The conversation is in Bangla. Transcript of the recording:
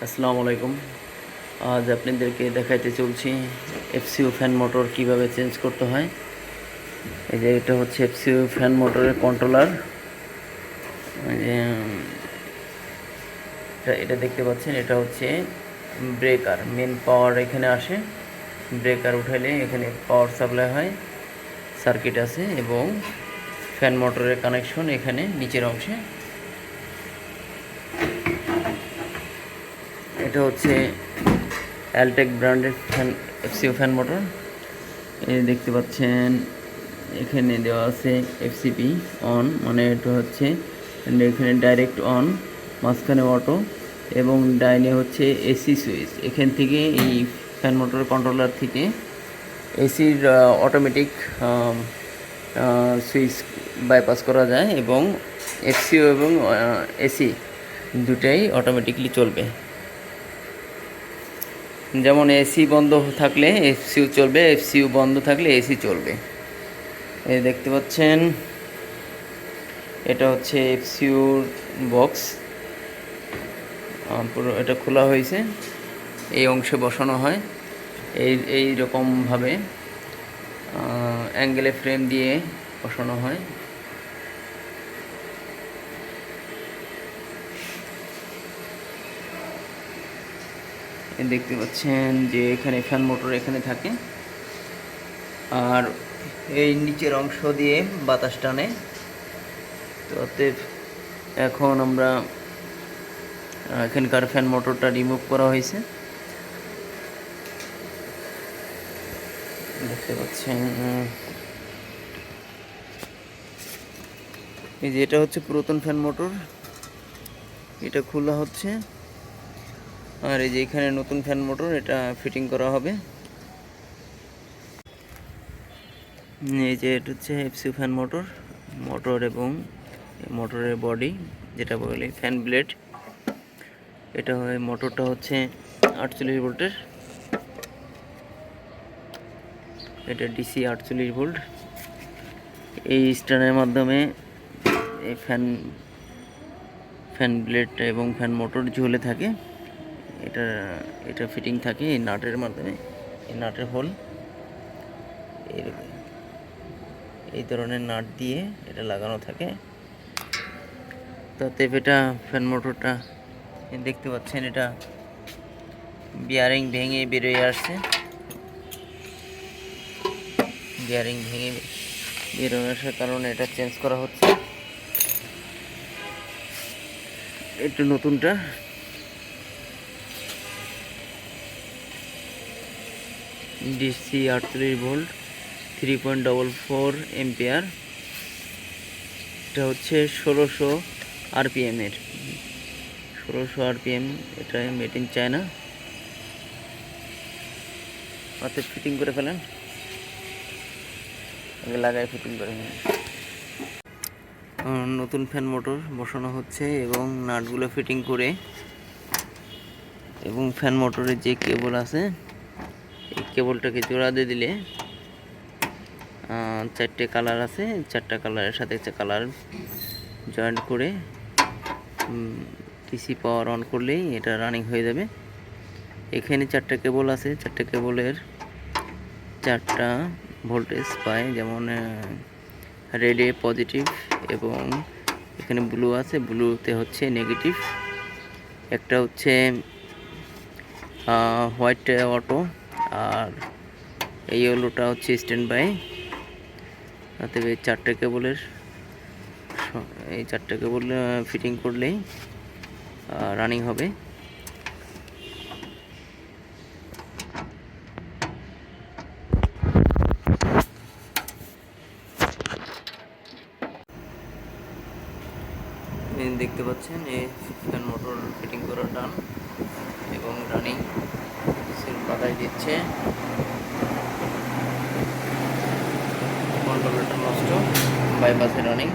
আসসালামু আলাইকুম। আজ আপনাদেরকে দেখাইতে চলছি এফসিও ফ্যান মোটর কিভাবে চেঞ্জ করতে হয়। এই যে এটা হচ্ছে এফসিও ফ্যান মোটরের কন্ট্রোলার। এটা দেখতে পাচ্ছেন, এটা হচ্ছে ব্রেকার। মেন পাওয়ার এখানে আসে, ব্রেকার উঠাইলে এখানে পাওয়ার সাপ্লাই হয়, সার্কিট আছে এবং ফ্যান মোটরের কানেকশন এখানে নিচের অংশে। এটা হচ্ছে অ্যালটেক ব্র্যান্ডের ফ্যান, এফসিও ফ্যান মোটর। এই দেখতে পাচ্ছেন এখানে দেওয়া আছে এফসিপি অন, মানে এটা হচ্ছে এখানে ডাইরেক্ট অন, মাঝখানে অটো এবং ডাইনে হচ্ছে এসি সুইচ। এখান থেকে এই ফ্যান মোটর কন্ট্রোলার থেকে এসির অটোমেটিক সুইচ বাইপাস করা যায় এবং এফসিও এবং এসি দুটাই অটোমেটিকলি চলবে। যেমন এসি বন্ধ থাকলে এফসিউ চলবে, এফসিউ বন্ধ থাকলে এসি চলবে। এই দেখতে পাচ্ছেন এটা হচ্ছে এফসিউর বক্স, পুরো এটা খোলা হয়েছে, এই অংশে বসানো হয়। এই রকমভাবে অ্যাঙ্গেলে ফ্রেম দিয়ে বসানো হয়। দেখতে পাচ্ছেন যে এখানে ফ্যান মোটর এখানে থাকে, আর এই নিচের অংশ দিয়ে বাতাস টানে। তো অতএব এখন আমরা এখানকার ফ্যান মোটরটা রিমুভ করা হয়েছে, দেখতে পাচ্ছেন। এই যে এটা হচ্ছে পুরাতন ফ্যান মোটর, এটা খোলা হচ্ছে। আর এই যে এখানে নতুন ফ্যান মোটর, এটা ফিটিং করা হবে। এই যে এটা হচ্ছে এফসিও ফ্যান মোটর এবং মোটরের বডি, যেটা বলে ফ্যান ব্লেড। এটা হয় মোটরটা হচ্ছে 48 ভোল্টের, এটা ডিসি 48 ভোল্ট। এই স্ট্যান্ডের মাধ্যমে এই ফ্যান ব্লেড এবং ফ্যান মোটর ঝুলে থাকে। এটা ফিটিং থাকে এই নাটের মাধ্যমে, এই নাটের হোল, এই ধরনের নাট দিয়ে এটা লাগানো থাকে। তাতে এটা ফ্যান মোটরটা দেখতে পাচ্ছেন, এটা বিয়ারিং ভেঙে বেরিয়ে আসছে। বিয়ারিং ভেঙে বেরোয় আসার কারণে এটা চেঞ্জ করা হচ্ছে। একটু নতুনটা ডিসি 48 ভোল্ট, 3.44 এম্পিয়ার। এটা হচ্ছে 1600 আরপিএম এর, 1600 আরপিএম। এটা মেড ইন চায়না। হাতে ফিটিং করে ফেলেন, আগে লাগায় ফিটিং করে ফেলেন। নতুন ফ্যান মোটর বসানো হচ্ছে এবং নাটগুলো ফিটিং করে, এবং ফ্যান মোটরের যে কেবল আছে এই কেবলটাকে জোড়া দিয়ে দিলে 4টে কালার আছে, 4টা কালারের সাথে একটা কালার জয়েন্ট করে ডিসি পাওয়ার অন করলেই এটা রানিং হয়ে যাবে। এখানে 4টা কেবল আছে, 4টা কেবলের 4টা ভোল্টেজ পায়, যেমন রেডে পজিটিভ এবং এখানে ব্লু আছে, ব্লুতে হচ্ছে নেগেটিভ। একটা হচ্ছে হোয়াইট অটো, আর এই ইয়েলোটা হচ্ছে স্ট্যান্ড বাই। তাতে এই 4টে কেবলের, এই 4টে কেবল ফিটিং করলেই রানিং হবে। দেখতে পাচ্ছেন এই ফ্যান মোটর ফিটিং করা ডান এবং রানিং, সেল পাতায় দিচ্ছে। কন্ট্রোলারটা নষ্ট, বাইপাসে রানিং।